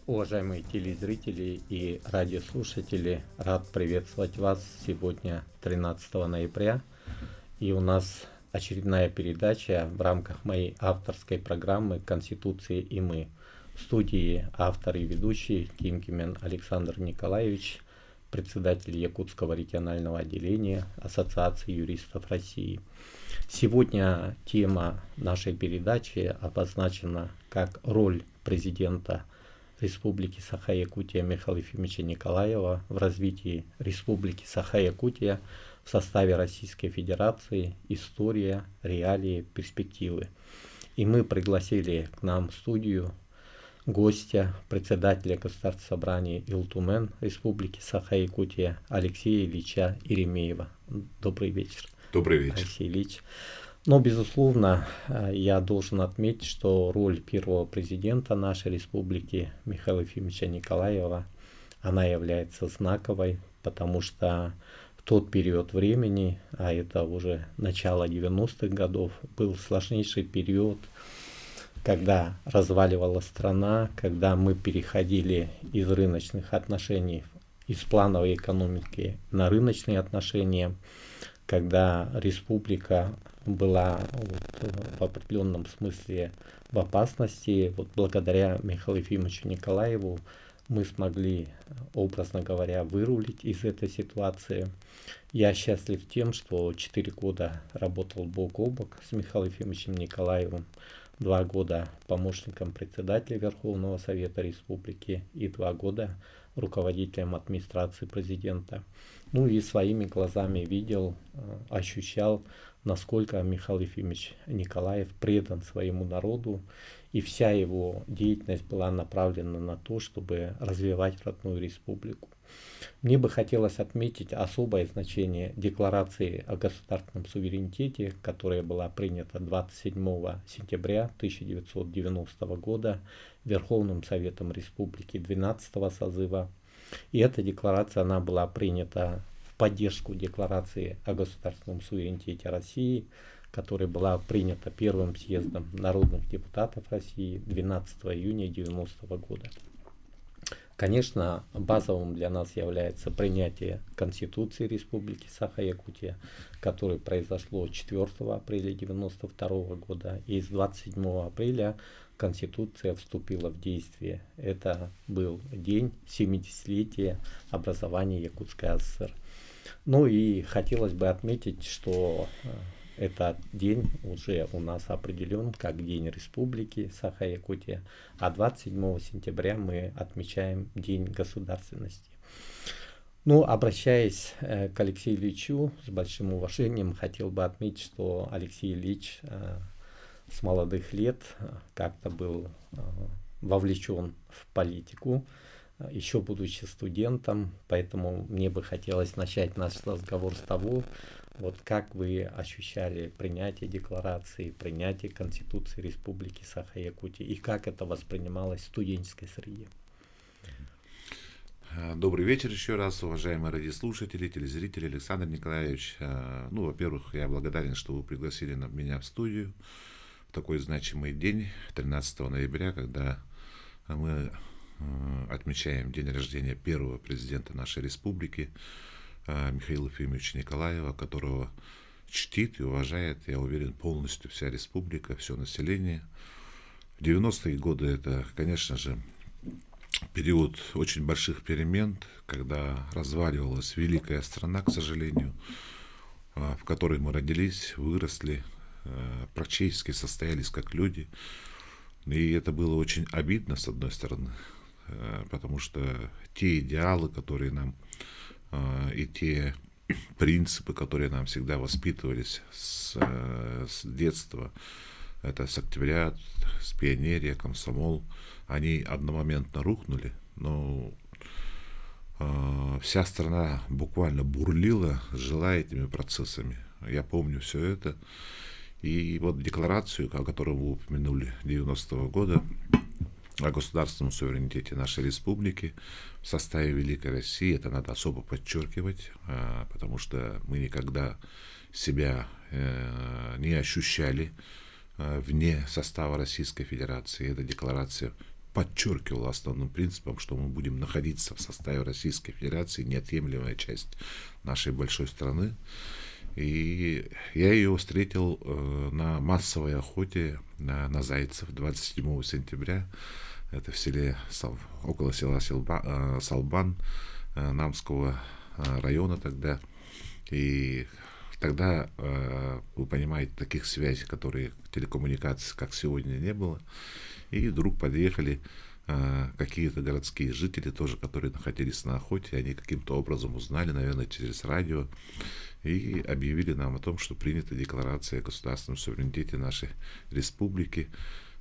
Уважаемые телезрители и радиослушатели, рад приветствовать вас сегодня, 13 ноября. И у нас очередная передача в рамках моей авторской программы «Конституция и мы». В студии автор и ведущий Тимкимен Александр Николаевич, председатель Якутского регионального отделения Ассоциации юристов России. Сегодня тема нашей передачи обозначена как роль президента Республики Саха-Якутия Михаила Ефимовича Николаева в развитии Республики Саха-Якутия в составе Российской Федерации, история, реалии, перспективы. И мы пригласили к нам в студию гостя, председателя Государственного собрания Илтумен Республики Саха-Якутия Алексея Ильича Иремеева. Добрый вечер. Добрый вечер. Алексей Ильич. Но, безусловно, я должен отметить, что роль первого президента нашей республики Михаила Ефимовича Николаева, она является знаковой, потому что в тот период времени, а это уже начало 90-х годов, был сложнейший период, когда разваливалась страна, когда мы переходили из рыночных отношений, из плановой экономики на рыночные отношения, когда республика была в определенном смысле в опасности. Благодаря Михаилу Ефимовичу Николаеву мы смогли, образно говоря, вырулить из этой ситуации. Я счастлив тем, что 4 года работал бок о бок с Михаилом Ефимовичем Николаевым, 2 года помощником председателя Верховного Совета Республики и 2 года руководителем администрации президента. Ну и своими глазами видел, ощущал, насколько Михаил Ефимович Николаев предан своему народу, и вся его деятельность была направлена на то, чтобы развивать родную республику. Мне бы хотелось отметить особое значение Декларации о государственном суверенитете, которая была принята 27 сентября 1990 года Верховным Советом Республики 12-го созыва. И эта декларация, она была принята в поддержку Декларации о государственном суверенитете России, которая была принята Первым съездом народных депутатов России 12 июня 1990 года. Конечно, базовым для нас является принятие Конституции Республики Саха-Якутия, которое произошло 4 апреля 1992 года, и с 27 апреля Конституция вступила в действие. Это был день 70-летия образования Якутской ССР. Ну и хотелось бы отметить, что этот день уже у нас определен как День Республики Саха-Якутия, а 27 сентября мы отмечаем День государственности. Ну, обращаясь к Алексею Ильичу с большим уважением, хотел бы отметить, что Алексей Ильич с молодых лет как-то был вовлечен в политику, еще будучи студентом, поэтому мне бы хотелось начать наш разговор с того, вот как вы ощущали принятие декларации, принятие Конституции Республики Саха-Якутия и как это воспринималось в студенческой среде? Добрый вечер еще раз, уважаемые радиослушатели, телезрители. Александр Николаевич, во-первых, я благодарен, что вы пригласили меня в студию в такой значимый день, 13 ноября, когда мы отмечаем день рождения первого президента нашей республики, Михаила Ефимовича Николаева, которого чтит и уважает, я уверен, полностью вся республика, все население. В 90-е годы это, конечно же, период очень больших перемен, когда разваливалась великая страна, к сожалению, в которой мы родились, выросли, практически состоялись как люди. И это было очень обидно, с одной стороны, потому что те идеалы, которые нам и те принципы, которые нам всегда воспитывались с детства, это с октября, с пионерия, комсомол, они одномоментно рухнули, но вся страна буквально бурлила, жила этими процессами. Я помню все это. И вот декларацию, о которой вы упомянули, 90-го года, о государственном суверенитете нашей республики в составе Великой России, это надо особо подчеркивать, потому что мы никогда себя не ощущали вне состава Российской Федерации. Эта декларация подчеркивал основным принципом, что мы будем находиться в составе Российской Федерации, неотъемлемая часть нашей большой страны. И я ее встретил на массовой охоте на зайцев 27 сентября. Это в селе, около села Салбан, Намского района тогда. И тогда, вы понимаете, таких связей, которые телекоммуникаций, как сегодня, не было. И вдруг подъехали какие-то городские жители тоже, которые находились на охоте. Они каким-то образом узнали, наверное, через радио, и объявили нам о том, что принята декларация о государственном суверенитете нашей республики.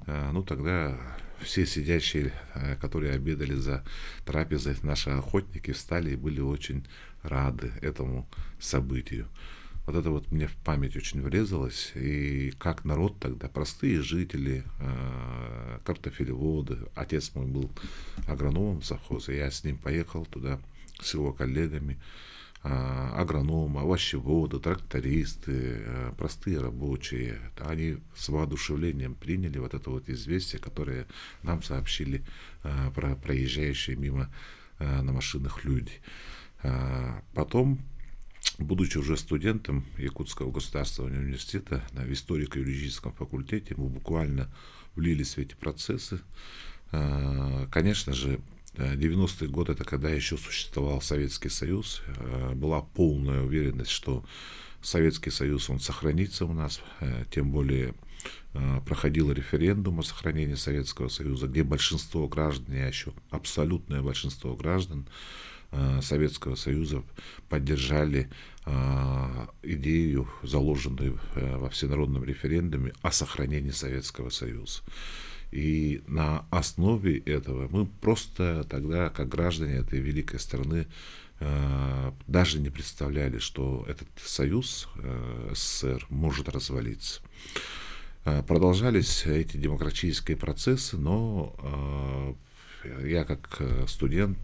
Ну, тогда все сидящие, которые обедали за трапезой, наши охотники, встали и были очень рады этому событию. Вот это вот мне в память очень врезалось. И как народ тогда, простые жители, картофелеводы. Отец мой был агрономом совхоза, я с ним поехал туда, с его коллегами. Агрономы, овощеводы, трактористы, простые рабочие. Они с воодушевлением приняли вот это вот известие, которое нам сообщили про проезжающие мимо на машинах люди. Потом, будучи уже студентом Якутского государственного университета в историко-юридическом факультете, мы буквально влились в эти процессы. Конечно же, 90-е годы, это когда еще существовал Советский Союз, была полная уверенность, что Советский Союз, он сохранится у нас, тем более проходил референдум о сохранении Советского Союза, где большинство граждан, а еще абсолютное большинство граждан Советского Союза поддержали идею, заложенную во всенародном референдуме о сохранении Советского Союза. И на основе этого мы просто тогда, как граждане этой великой страны, даже не представляли, что этот союз СССР может развалиться. Продолжались эти демократические процессы, но я как студент,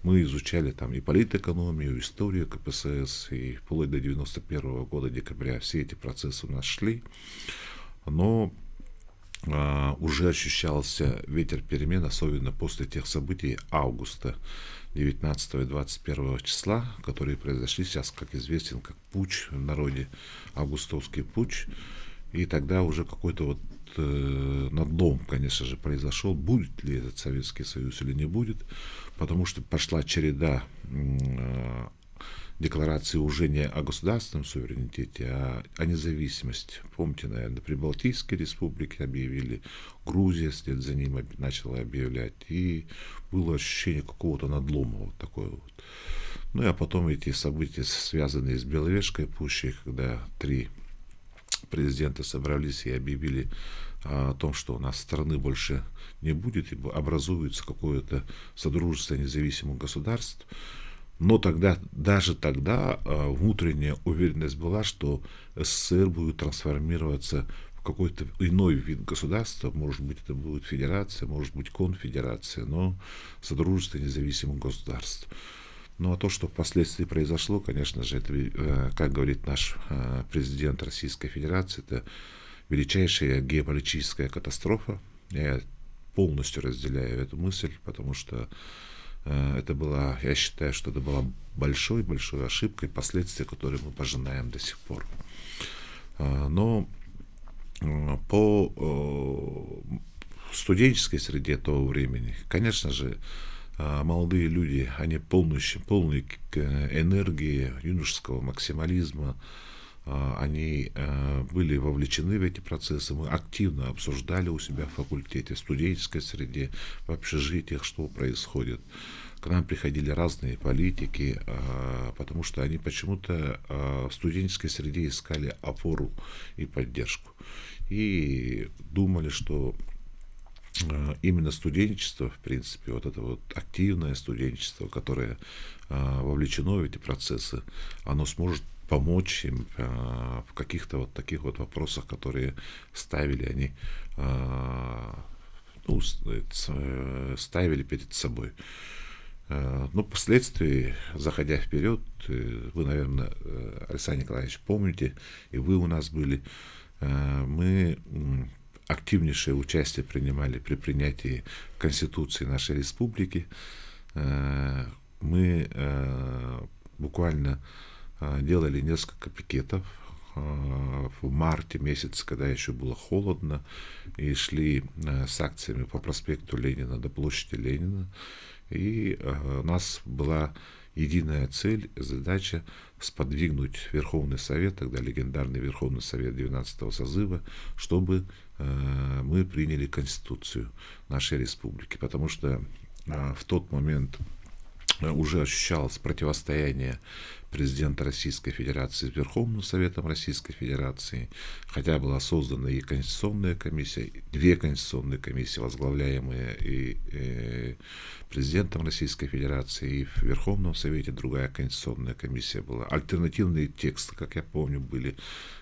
мы изучали там и политэкономию, и историю КПСС, и вплоть до 91 года, декабря, все эти процессы у нас шли. Но уже ощущался ветер перемен, особенно после тех событий августа 19 и 21 числа, которые произошли сейчас, как известен, как путч в народе, августовский путч. И тогда уже какой-то вот надлом, конечно же, произошел, будет ли этот Советский Союз или не будет, потому что пошла череда декларации уже не о государственном суверенитете, а о независимости. Помните, наверное, Прибалтийские республики объявили, Грузия вслед за ним начала объявлять, и было ощущение какого-то надлома вот такое вот. Ну, а потом эти события, связанные с Беловежской пущей, когда 3 президента собрались и объявили о том, что у нас страны больше не будет, и образуется какое-то содружество независимых государств. Но тогда, даже тогда внутренняя уверенность была, что СССР будет трансформироваться в какой-то иной вид государства. Может быть, это будет федерация, может быть, конфедерация, но содружество независимых государств. Ну, а то, что впоследствии произошло, конечно же, это, как говорит наш президент Российской Федерации, это величайшая геополитическая катастрофа. Я полностью разделяю эту мысль, потому что это была, я считаю, что это была большой-большой ошибкой, последствия, которые мы пожинаем до сих пор. Но по студенческой среде того времени, конечно же, молодые люди, они полны энергии, юношеского максимализма, они были вовлечены в эти процессы, мы активно обсуждали у себя в факультете, в студенческой среде, в общежитиях, что происходит. К нам приходили разные политики, потому что они почему-то в студенческой среде искали опору и поддержку. И думали, что именно студенчество, в принципе, вот это вот активное студенчество, которое вовлечено в эти процессы, оно сможет помочь им в каких-то вот таких вот вопросах, которые ставили они, ставили перед собой. Но впоследствии, заходя вперед, вы, наверное, Александр Николаевич, помните, и вы у нас были, мы активнейшее участие принимали при принятии Конституции нашей республики. Мы буквально делали несколько пикетов в марте месяце, когда еще было холодно, и шли с акциями по проспекту Ленина до площади Ленина. И у нас была единая цель, задача сподвигнуть Верховный Совет, тогда легендарный Верховный Совет 12-го созыва, чтобы мы приняли Конституцию нашей республики. Потому что в тот момент уже ощущалось противостояние президента Российской Федерации с Верховным Советом Российской Федерации, хотя была создана и Конституционная комиссия, две конституционные комиссии, возглавляемые и президентом Российской Федерации, и в Верховном Совете другая конституционная комиссия была. Альтернативные тексты, как я помню, были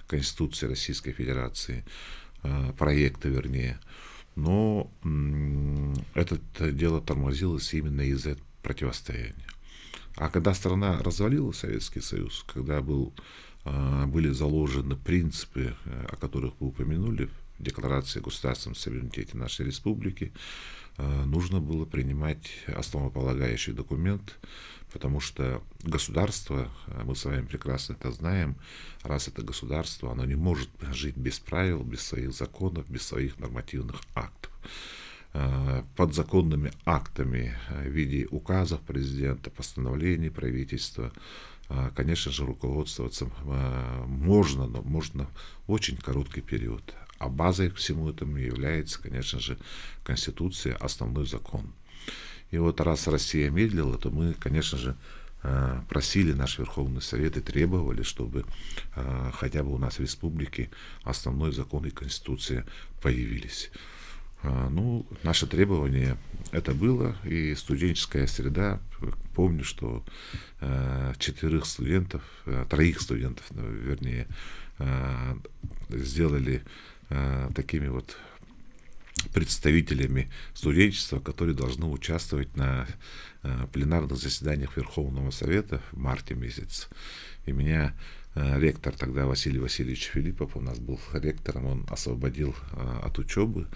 Конституции Российской Федерации, проекты вернее. Но это дело тормозилось именно из-за противостояния. А когда страна развалилась, Советский Союз, когда были заложены принципы, о которых вы упомянули, в Декларации о государственном суверенитете нашей республики, нужно было принимать основополагающий документ, потому что государство, мы с вами прекрасно это знаем, раз это государство, оно не может жить без правил, без своих законов, без своих нормативных актов. Подзаконными актами в виде указов президента, постановлений правительства, конечно же, руководствоваться можно, но можно в очень короткий период. А базой к всему этому является, конечно же, Конституция, основной закон. И вот раз Россия медлила, то мы, конечно же, просили наш Верховный Совет и требовали, чтобы хотя бы у нас в республике основной закон и Конституция появились. Ну, наше требование это было, и студенческая среда, помню, что троих студентов, вернее, сделали такими вот представителями студенчества, которые должны участвовать на пленарных заседаниях Верховного Совета в марте месяце. И меня ректор тогда Василий Васильевич Филиппов, у нас был ректором, он освободил от учебы.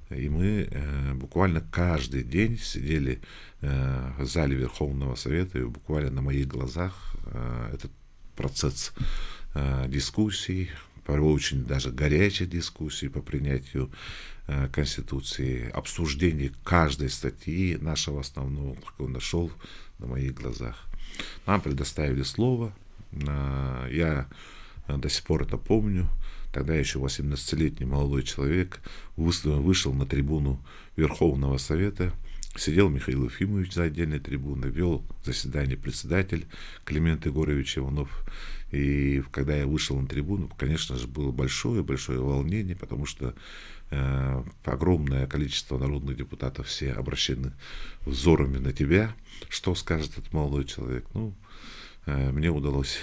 И мы буквально каждый день сидели в зале Верховного Совета, и буквально на моих глазах этот процесс дискуссий, порой очень даже горячих дискуссий по принятию Конституции, обсуждение каждой статьи нашего основного, как он нашел на моих глазах. Нам предоставили слово, я до сих пор это помню. Тогда еще 18-летний молодой человек вышел на трибуну Верховного Совета, сидел Михаил Ефимович за отдельной трибуной, вел заседание председатель Климент Егорович Иванов. И когда я вышел на трибуну, конечно же, было большое-большое волнение, потому что огромное количество народных депутатов все обращены взорами на тебя. Что скажет этот молодой человек? Ну, мне удалось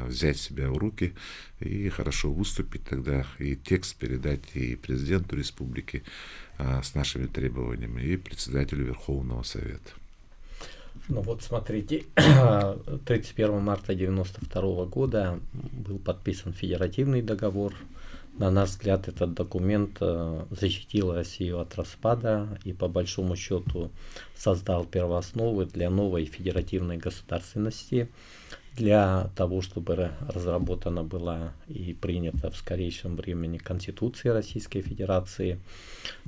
взять себя в руки и хорошо выступить тогда, и текст передать и президенту республики с нашими требованиями, и председателю Верховного Совета. Ну вот смотрите, 31 марта 1992 года был подписан федеративный договор. На наш взгляд, этот документ защитил Россию от распада и по большому счету создал первоосновы для новой федеративной государственности, для того, чтобы разработана была и принята в скорейшем времени Конституция Российской Федерации.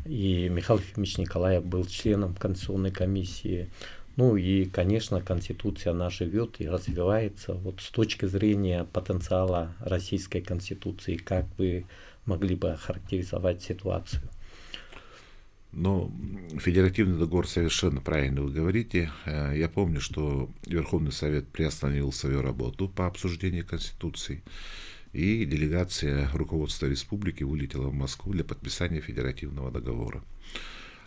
И Михаил Ефимович Николаев был членом Конституционной комиссии. Ну и, конечно, Конституция она живет и развивается. Вот с точки зрения потенциала Российской Конституции, как вы могли бы охарактеризовать ситуацию? Но федеративный договор совершенно правильно вы говорите. Я помню, что Верховный Совет приостановил свою работу по обсуждению Конституции, и делегация руководства республики вылетела в Москву для подписания федеративного договора.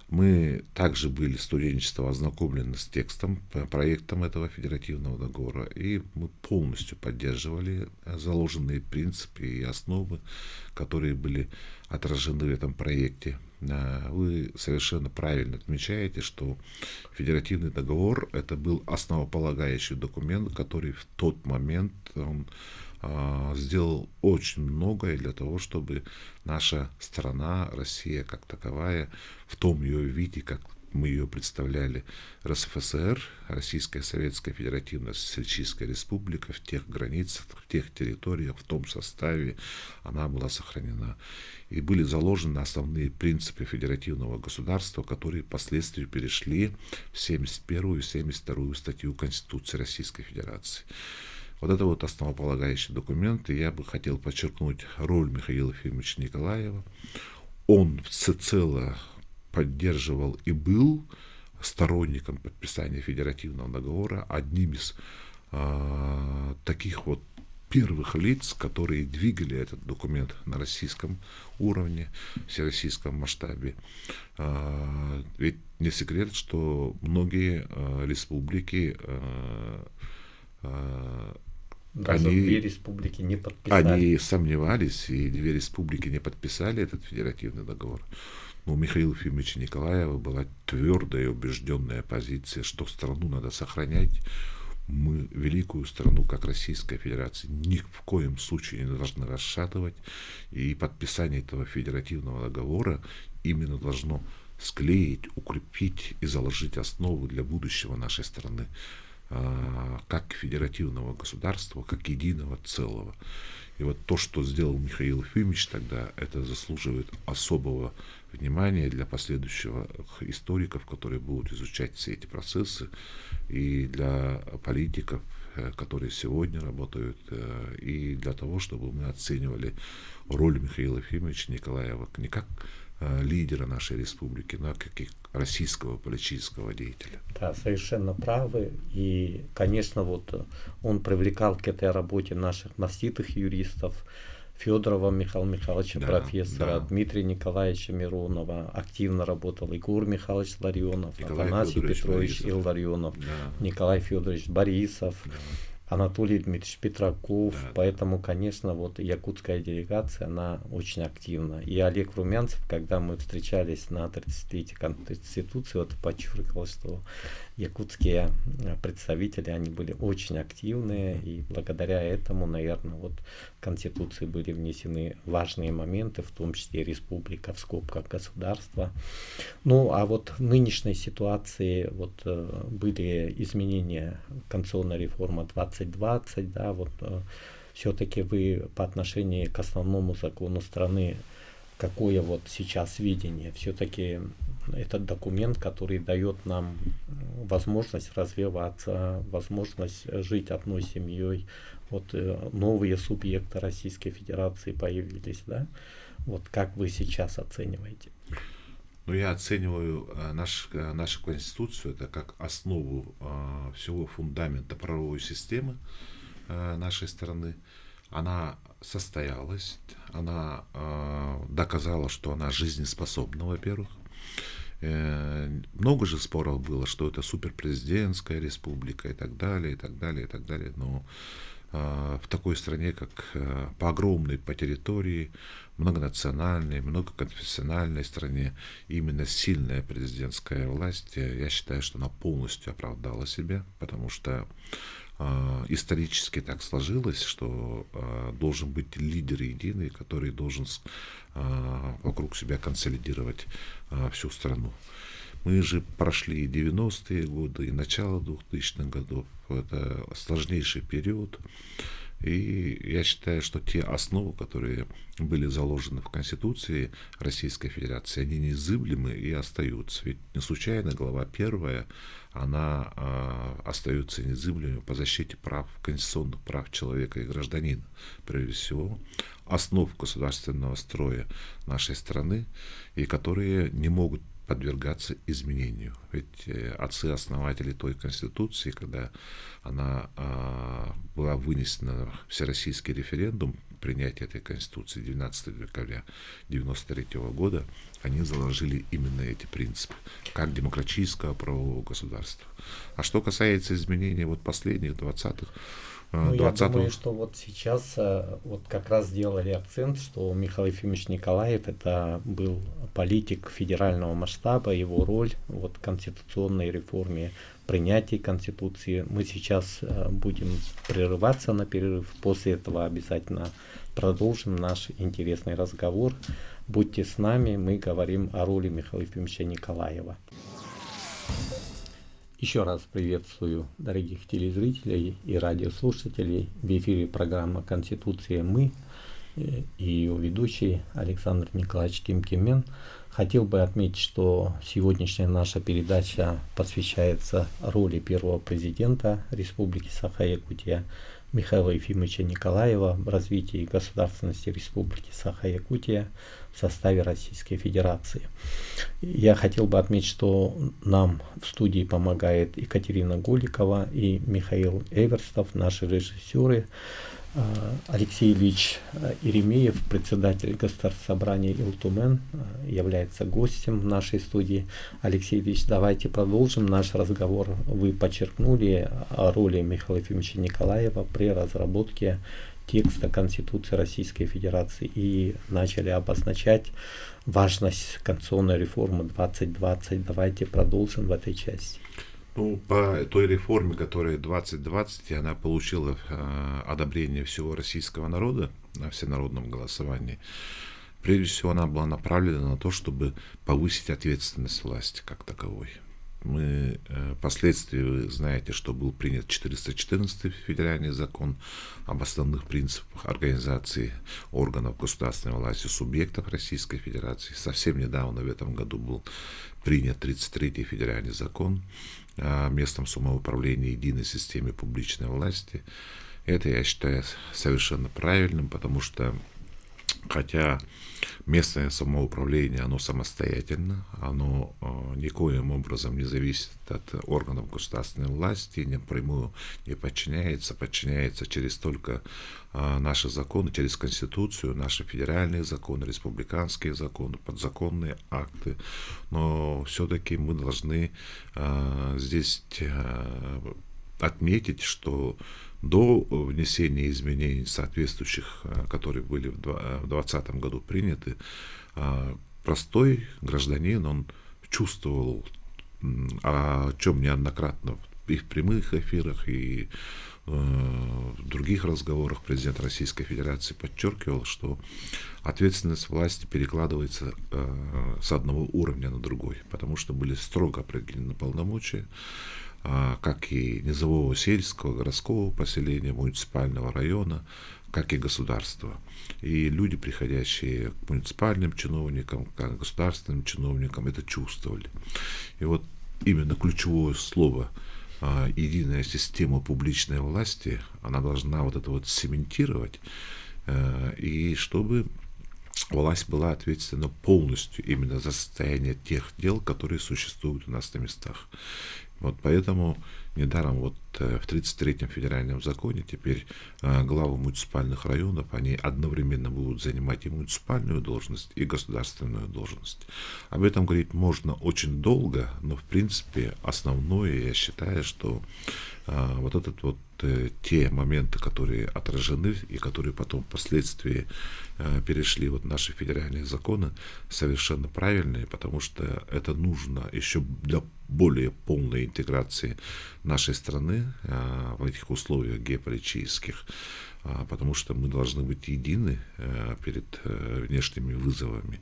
Мы также были, студенчество, ознакомлены с текстом, проектом этого федеративного договора, и мы полностью поддерживали заложенные принципы и основы, которые были отражены в этом проекте. Вы совершенно правильно отмечаете, что федеративный договор — это был основополагающий документ, который в тот момент он сделал очень многое для того, чтобы наша страна, Россия как таковая, в том ее виде, как мы ее представляли, РСФСР, Российская Советская Федеративная Социалистическая Республика, в тех границах, в тех территориях, в том составе она была сохранена. И были заложены основные принципы федеративного государства, которые впоследствии перешли в 71-ю и 72-ю статью Конституции Российской Федерации. Вот это вот основополагающий документ, и я бы хотел подчеркнуть роль Михаила Ефимовича Николаева. Он всецело поддерживал и был сторонником подписания федеративного договора, одним из таких вот первых лиц, которые двигали этот документ на российском уровне, всероссийском масштабе. Ведь не секрет, что многие республики даже две республики не подписали. Они сомневались, и две республики не подписали этот федеративный договор. Но у Михаила Ефимовича Николаева была твердая и убежденная позиция, что страну надо сохранять. Мы великую страну, как Российская Федерация, ни в коем случае не должны расшатывать. И подписание этого федеративного договора именно должно склеить, укрепить и заложить основу для будущего нашей страны, как федеративного государства, как единого целого. И вот то, что сделал Михаил Ефимович тогда, это заслуживает особого внимания для последующих историков, которые будут изучать все эти процессы, и для политиков, которые сегодня работают, и для того, чтобы мы оценивали роль Михаила Ефимовича Николаева не как лидера нашей республики, но как и российского политического деятеля. Да, совершенно правы. И, конечно, вот он привлекал к этой работе наших маститых юристов, Федорова Михаила Михайловича, Да, профессора, да. Дмитрия Николаевича Миронова, активно работал Егор Михайлович Ларионов, Николай Афанасий Федорович Петрович Борисов. Илларионов, Да. Николай Федорович Борисов, Да. Анатолий Дмитриевич Петраков. Да, да. Поэтому, конечно, вот якутская делегация, она очень активна. И Олег Румянцев, когда мы встречались на 30-летие Конституции, вот подчеркивал, что якутские представители, они были очень активные, и благодаря этому, наверное, вот в Конституции были внесены важные моменты, в том числе республика в скобках государства. Ну, а вот в нынешней ситуации вот были изменения, конституционная реформа 2020, да, вот все-таки вы по отношению к основному закону страны, какое вот сейчас видение? Все-таки этот документ, который дает нам возможность развиваться, возможность жить одной семьей. Вот новые субъекты Российской Федерации появились, да? Вот как вы сейчас оцениваете? Ну, я оцениваю нашу Конституцию это как основу всего фундамента правовой системы нашей страны. Она состоялась, она доказала, что она жизнеспособна, во-первых. Много же споров было, что это суперпрезидентская республика и так далее, и так далее, и так далее. Но в такой стране, как по огромной по территории, многонациональной, многоконфессиональной стране, именно сильная президентская власть, я считаю, что она полностью оправдала себя, потому что исторически так сложилось, что должен быть лидер единый, который должен вокруг себя консолидировать всю страну. Мы же прошли и 90-е годы, и начало 2000-х годов. Это сложнейший период. И я считаю, что те основы, которые были заложены в Конституции Российской Федерации, они незыблемы и остаются. Ведь не случайно глава 1, она остается незыблемой по защите прав, конституционных прав человека и гражданина. Прежде всего, основ государственного строя нашей страны, и которые не могут подвергаться изменению. Ведь отцы-основатели той Конституции, когда она была вынесена на всероссийский референдум, принятие этой Конституции 12 декабря 1993 года, они заложили именно эти принципы, как демократического правового государства. А что касается изменений вот последних 20-х, Ну, я 20. думаю, что вот сейчас вот как раз сделали акцент, что Михаил Ефимович Николаев это был политик федерального масштаба, его роль вот, в конституционной реформе, принятии Конституции. Мы сейчас будем прерываться на перерыв, после этого обязательно продолжим наш интересный разговор. Будьте с нами, мы говорим о роли Михаила Ефимовича Николаева. Еще раз приветствую дорогих телезрителей и радиослушателей. В эфире программа «Конституция. Мы» и ее ведущий Александр Николаевич Тимкимен. Хотел бы отметить, что сегодняшняя наша передача посвящается роли первого президента Республики Саха-Якутия Михаила Ефимовича Николаева в развитии государственности Республики Саха-Якутия в составе Российской Федерации. Я хотел бы отметить, что нам в студии помогает Екатерина Голикова и Михаил Эверстов, наши режиссеры. Алексей Ильич Иеремеев, председатель Государственного собрания Илтумен, является гостем в нашей студии. Алексей Ильич, давайте продолжим наш разговор. Вы подчеркнули о роли Михаила Ефимовича Николаева при разработке текста Конституции Российской Федерации и начали обозначать важность конституционной реформы 2020. Давайте продолжим в этой части. Ну, по той реформе, которая 2020, она получила одобрение всего российского народа на всенародном голосовании. Прежде всего, она была направлена на то, чтобы повысить ответственность власти как таковой. Мы впоследствии, вы знаете, что был принят 414-й федеральный закон об основных принципах организации органов государственной власти субъектов Российской Федерации. Совсем недавно, в этом году, был принят 33-й федеральный закон о местном самоуправлении и единой системе публичной власти. Это, я считаю, совершенно правильным, потому что хотя местное самоуправление, оно самостоятельно, оно никоим образом не зависит от органов государственной власти, напрямую не подчиняется, подчиняется через только наши законы, через Конституцию, наши федеральные законы, республиканские законы, подзаконные акты. Но все-таки мы должны здесь отметить, что до внесения изменений соответствующих, которые были в 2020 году приняты, простой гражданин, он чувствовал, о чем неоднократно и в прямых эфирах, и в других разговорах президент Российской Федерации подчеркивал, что ответственность власти перекладывается с одного уровня на другой, потому что были строго определены полномочия, как и низового сельского, городского поселения, муниципального района, как и государства. И люди, приходящие к муниципальным чиновникам, к государственным чиновникам, это чувствовали. И вот именно ключевое слово «единая система публичной власти», она должна вот это вот цементировать, и чтобы власть была ответственна полностью именно за состояние тех дел, которые существуют у нас на местах. Вот поэтому недаром вот в 33-м федеральном законе теперь главы муниципальных районов, они одновременно будут занимать и муниципальную должность, и государственную должность. Об этом говорить можно очень долго, но в принципе основное, я считаю, что вот этот вот те моменты, которые отражены и которые потом впоследствии перешли вот в наши федеральные законы, совершенно правильные, потому что это нужно еще для более полной интеграции нашей страны в этих условиях геополитических, потому что мы должны быть едины перед внешними вызовами.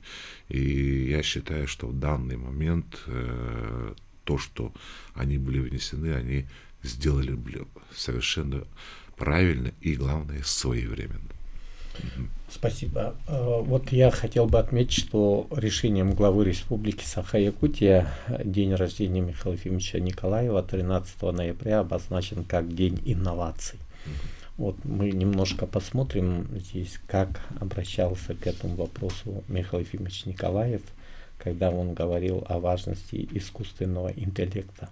И я считаю, что в данный момент то, что они были внесены, они сделали совершенно правильно и, главное, своевременно. Спасибо. Вот я хотел бы отметить, что решением главы Республики Саха-Якутия день рождения Михаила Ефимовича Николаева 13 ноября обозначен как День инноваций. Вот мы немножко посмотрим здесь, как обращался к этому вопросу Михаил Ефимович Николаев, когда он говорил о важности искусственного интеллекта.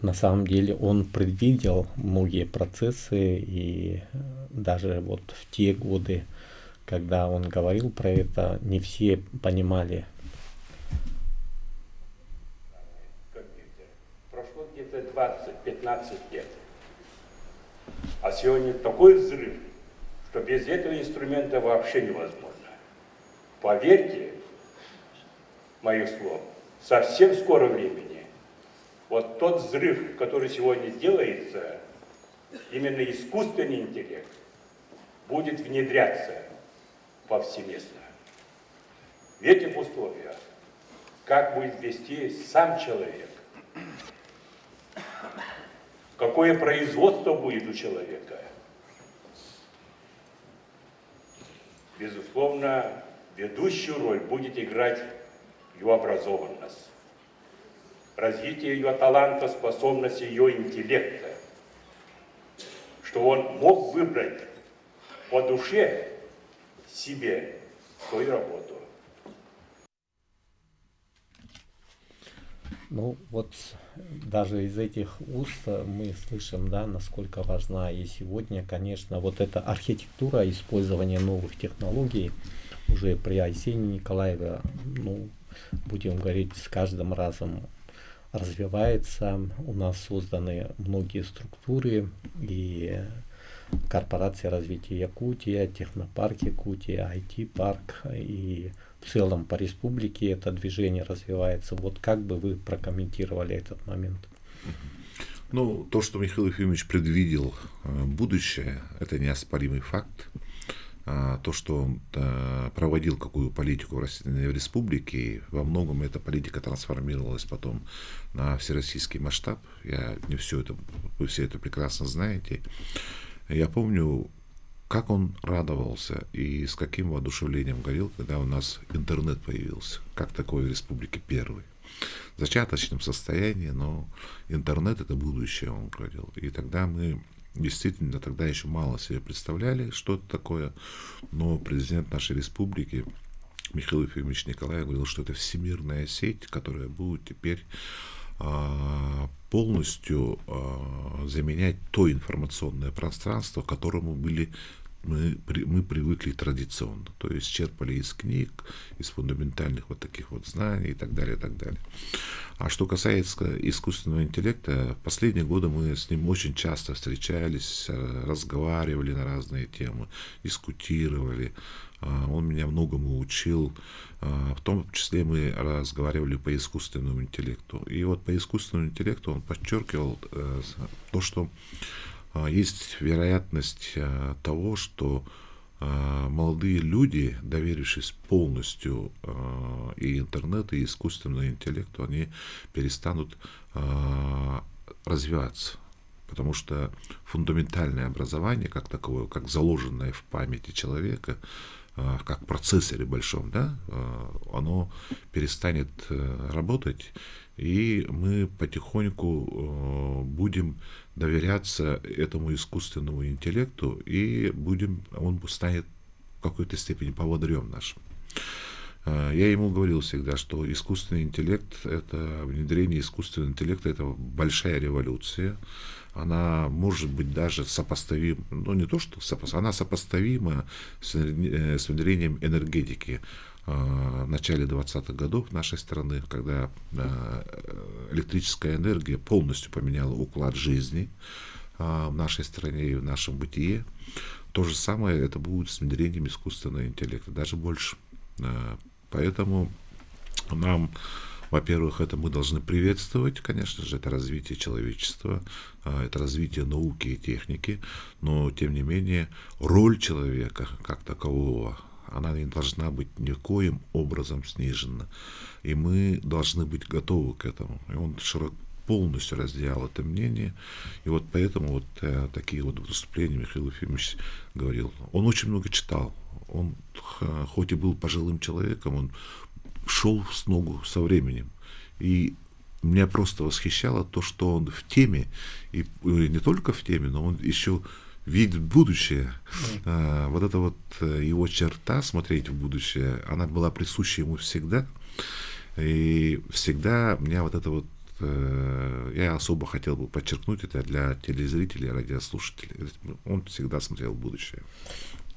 На самом деле он предвидел многие процессы, и даже вот в те годы, когда он говорил про это, не все понимали А сегодня такой взрыв, что без этого инструмента вообще невозможно. Поверьте, моих слов, совсем скоро времени вот тот взрыв, который сегодня делается, именно искусственный интеллект, будет внедряться повсеместно. В этих условиях, как будет вести сам человек, какое производство будет у человека, безусловно, ведущую роль будет играть ее образованность, развитие ее таланта, способности, ее интеллекта, что он мог выбрать по душе себе свою работу. Ну вот даже из этих уст мы слышим, да, насколько важна и сегодня, конечно, вот эта архитектура использования новых технологий уже при Арсении Николаеве, ну, будем говорить, с каждым разом развивается. У нас созданы многие структуры и корпорация развития Якутии, технопарк Якутия, IT-парк и в целом по республике это движение развивается. Вот как бы вы прокомментировали этот момент? Ну, то, что Михаил Ефимович предвидел будущее, это неоспоримый факт. То, что он проводил какую политику в республике, во многом эта политика трансформировалась потом на всероссийский масштаб. Не все это, вы все это прекрасно знаете. Я помню, как он радовался и с каким воодушевлением горел, когда у нас интернет появился, как такой в республике первый. В зачаточном состоянии, но интернет — это будущее, он говорил. И тогда мы действительно тогда еще мало себе представляли, что это такое, но президент нашей республики Михаил Ефимович Николаев говорил, что это всемирная сеть, которая будет теперь полностью заменять то информационное пространство, к которому мы привыкли традиционно, то есть черпали из книг, из фундаментальных вот таких вот знаний и так далее, и так далее. А что касается искусственного интеллекта, в последние годы мы с ним очень часто встречались, разговаривали на разные темы, дискутировали. Он меня многому учил, в том числе мы разговаривали по искусственному интеллекту. И вот по искусственному интеллекту он подчеркивал то, что есть вероятность того, что молодые люди, доверившись полностью и интернету, и искусственному интеллекту, они перестанут развиваться. Потому что фундаментальное образование, как таковое, как заложенное в памяти человека, как в процессоре большом, да, оно перестанет работать, и мы потихоньку будем доверяться этому искусственному интеллекту, и он станет в какой-то степени поводырем нашим. Я ему говорил всегда, что искусственный интеллект, внедрение искусственного интеллекта — это большая революция. Она может быть даже сопоставима, ну не то что она сопоставима с внедрением энергетики в начале 20-х годов нашей страны, когда электрическая энергия полностью поменяла уклад жизни в нашей стране и в нашем бытие. То же самое это будет с внедрением искусственного интеллекта, даже больше. Поэтому нам, во-первых, это мы должны приветствовать, конечно же, это развитие человечества, это развитие науки и техники, но, тем не менее, роль человека как такового, она не должна быть никоим образом снижена. И мы должны быть готовы к этому. И он полностью разделял это мнение. И вот поэтому вот такие вот выступления Михаил Ефимович говорил. Он очень много читал. Он, хоть и был пожилым человеком, он шел с ногу со временем. И меня просто восхищало то, что он в теме, и не только в теме, но он еще видит будущее. Вот эта вот его черта, смотреть в будущее, она была присуща ему всегда. И всегда меня вот это вот, я особо хотел бы подчеркнуть это для телезрителей, радиослушателей. Он всегда смотрел в будущее.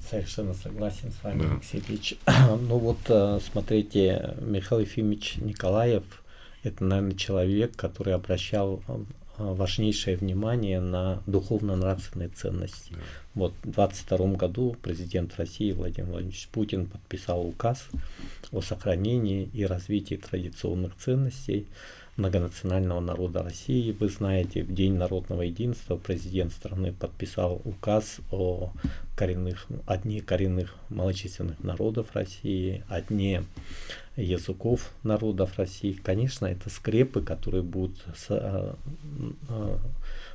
Совершенно согласен с вами, Да. Алексей Ильич. Ну вот, смотрите, Михаил Ефимович Николаев — это, наверное, человек, который обращал важнейшее внимание на духовно-нравственные ценности. Да. Вот в 2022 году президент России Владимир Владимирович Путин подписал указ о сохранении и развитии традиционных ценностей многонационального народа России. Вы знаете, в День народного единства президент страны подписал указ о дне коренных малочисленных народов России, о дне языков народов России. Конечно, это скрепы, которые будут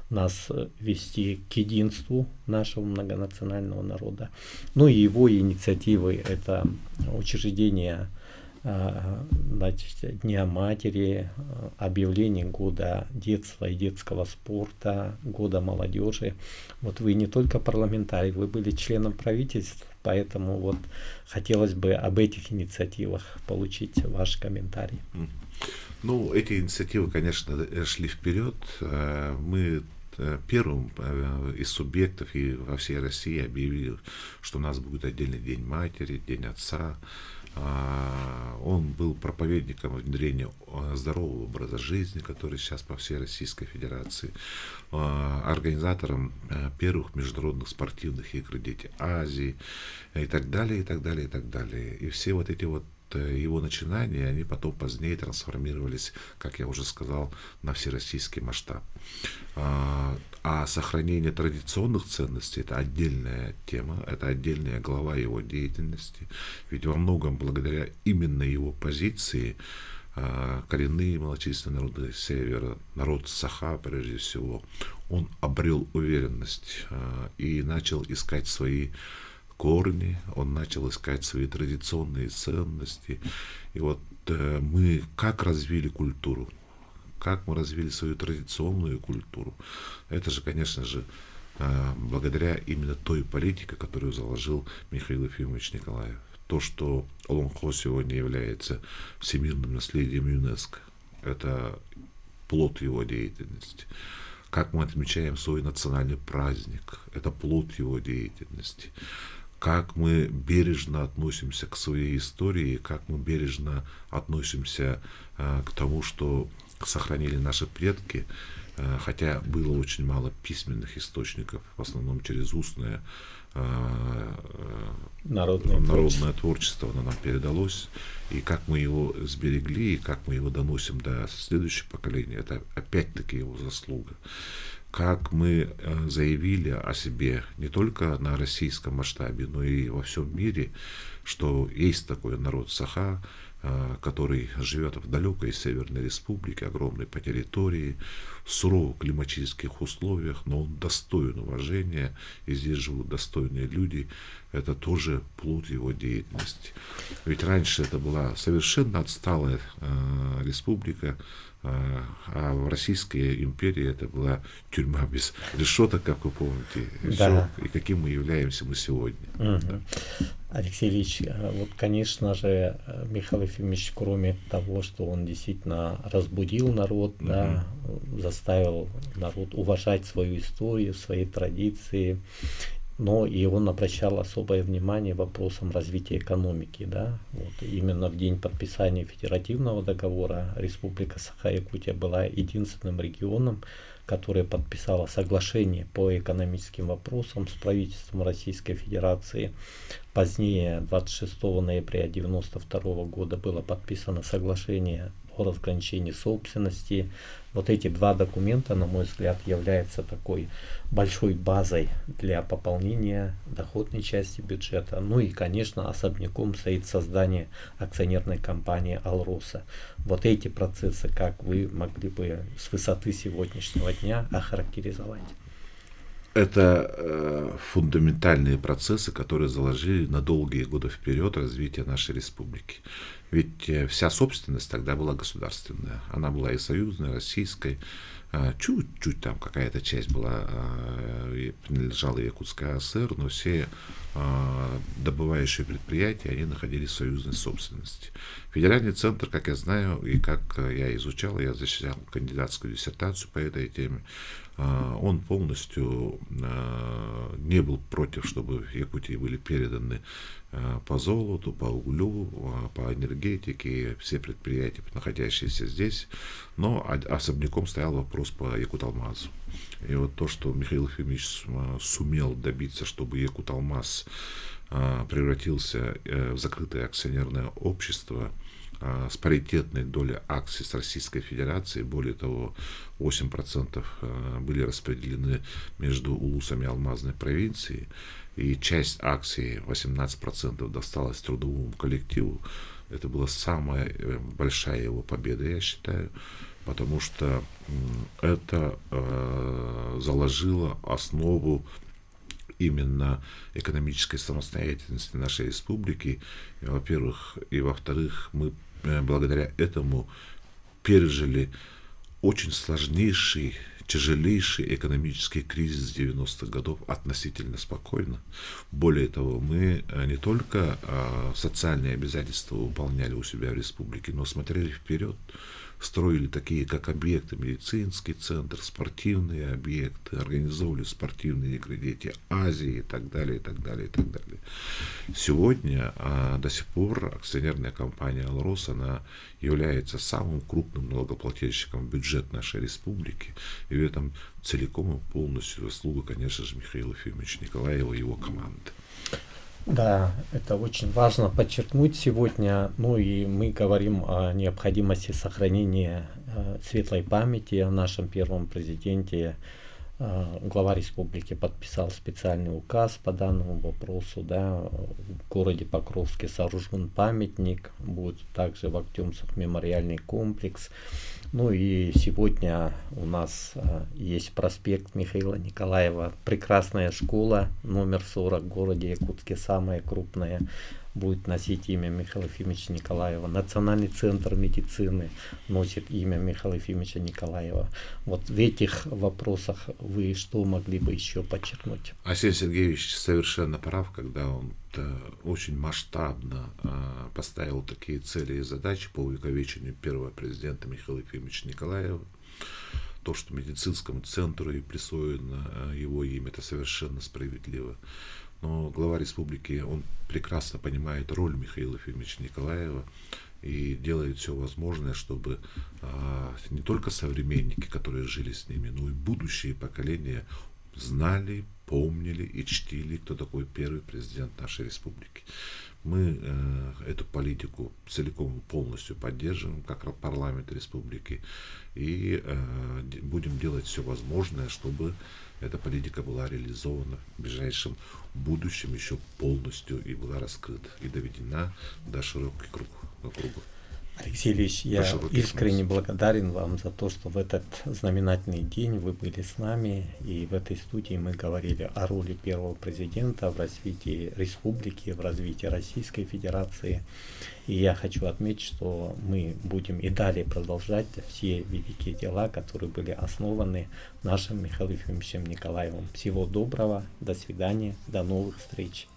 нас вести к единству нашего многонационального народа. Ну и его инициативы — это учреждение Дня матери, объявление года детства и детского спорта, года молодежи. Вот вы не только парламентарий, вы были членом правительства, поэтому вот хотелось бы об этих инициативах получить ваш комментарий. Ну, эти инициативы, конечно, шли вперед. Мы первым из субъектов и во всей России объявили, что у нас будет отдельный День матери, День отца. Он был проповедником внедрения здорового образа жизни, который сейчас по всей Российской Федерации, организатором первых международных спортивных игр «Дети Азии» и так далее, и так далее, и так далее. И все вот эти вот его начинания, они потом позднее трансформировались, как я уже сказал, на всероссийский масштаб. А сохранение традиционных ценностей — это отдельная тема, это отдельная глава его деятельности. Ведь во многом благодаря именно его позиции коренные малочисленные народы Севера, народ Саха прежде всего, он обрел уверенность и начал искать свои корни, он начал искать свои традиционные ценности. И вот мы как развили культуру, как мы развили свою традиционную культуру, это же, конечно же, благодаря именно той политике, которую заложил Михаил Ефимович Николаев. То, что Олонхо сегодня является всемирным наследием ЮНЕСКО, это плод его деятельности. Как мы отмечаем свой национальный праздник, это плод его деятельности. Как мы бережно относимся к своей истории, как мы бережно относимся к тому, что сохранили наши предки, хотя было очень мало письменных источников, в основном через устное народное творчество оно нам передалось, и как мы его сберегли, и как мы его доносим до следующего поколения, это опять-таки его заслуга. Как мы заявили о себе не только на российском масштабе, но и во всем мире, что есть такой народ Саха, который живет в далекой Северной Республике, огромной по территории, в суровых климатических условиях, но он достоин уважения, и здесь живут достойные люди. Это тоже плод его деятельности. Ведь раньше это была совершенно отсталая республика, а в Российской империи это была тюрьма без решеток, как вы помните, Да. и каким мы являемся мы сегодня. Угу. Алексей Ильич, вот, конечно же, Михаил Ефимович, кроме того, что он действительно разбудил народ, да, заставил народ уважать свою историю, свои традиции, но и он обращал особое внимание вопросам развития экономики. Да? Вот, именно в день подписания федеративного договора Республика Саха-Якутия была единственным регионом, которое подписало соглашение по экономическим вопросам с правительством Российской Федерации. Позднее, 26 ноября 1992 года, было подписано соглашение о разграничении собственности. Вот эти два документа, на мой взгляд, являются такой большой базой для пополнения доходной части бюджета. Ну и, конечно, особняком стоит создание акционерной компании «Алроса». Вот эти процессы, как вы могли бы с высоты сегодняшнего дня охарактеризовать? Это фундаментальные процессы, которые заложили на долгие годы вперед развитие нашей республики. Ведь вся собственность тогда была государственная. Она была и союзной, российской. Чуть-чуть там какая-то часть была, принадлежала Якутской АСР, но все добывающие предприятия, они находились в союзной собственности. Федеральный центр, как я знаю, и как я изучал, я защищал кандидатскую диссертацию по этой теме, он полностью не был против, чтобы Якутии были переданы по золоту, по углю, по энергетике, все предприятия, находящиеся здесь, но особняком стоял вопрос по Якуталмазу. И вот то, что Михаил Ефимович сумел добиться, чтобы Якуталмаз превратился в закрытое акционерное общество с паритетной долей акций с Российской Федерацией, более того, 8% были распределены между улусами алмазной провинции, и часть акций, 18%, досталась трудовому коллективу. Это была самая большая его победа, я считаю, потому что это заложило основу именно экономической самостоятельности нашей республики, во-первых, и во-вторых, мы благодаря этому пережили очень сложнейший, тяжелейший экономический кризис 90-х годов относительно спокойно. Более того, мы не только социальные обязательства выполняли у себя в республике, но смотрели вперед, строили такие, как объекты, медицинский центр, спортивные объекты, организовывали спортивные игры «Дети Азии» и так далее, и так далее, и так далее. Сегодня до сих пор акционерная компания «Алрос», она является самым крупным налогоплательщиком в бюджет нашей республики, и в этом целиком и полностью заслуга, конечно же, Михаила Ефимовича Николаева и его команды. Да, это очень важно подчеркнуть сегодня. Ну и мы говорим о необходимости сохранения светлой памяти о нашем первом президенте. Глава республики подписал специальный указ по данному вопросу. Да. В городе Покровске сооружен памятник, будет также в Актемцах мемориальный комплекс. Ну и сегодня у нас есть проспект Михаила Николаева, прекрасная школа номер 40 в городе Якутске, самая крупная, будет носить имя Михаила Ефимовича Николаева. Национальный центр медицины носит имя Михаила Ефимовича Николаева. Вот в этих вопросах вы что могли бы еще подчеркнуть? Арсений Сергеевич совершенно прав, когда он очень масштабно поставил такие цели и задачи по увековечению первого президента Михаила Ефимовича Николаева. То, что медицинскому центру и присвоено его имя, это совершенно справедливо. Но глава республики, он прекрасно понимает роль Михаила Ефимовича Николаева и делает все возможное, чтобы не только современники, которые жили с ними, но и будущие поколения знали, помнили и чтили, кто такой первый президент нашей республики. Мы эту политику целиком и полностью поддерживаем, как парламент республики, и будем делать все возможное, чтобы эта политика была реализована в ближайшем будущем еще полностью и была раскрыта и доведена до широкого круга. Алексей Ильич, я искренне благодарен вам за то, что в этот знаменательный день вы были с нами, и в этой студии мы говорили о роли первого президента в развитии республики, в развитии Российской Федерации. И я хочу отметить, что мы будем и далее продолжать все великие дела, которые были основаны нашим Михаилом Ефимовичем Николаевым. Всего доброго, до свидания, до новых встреч.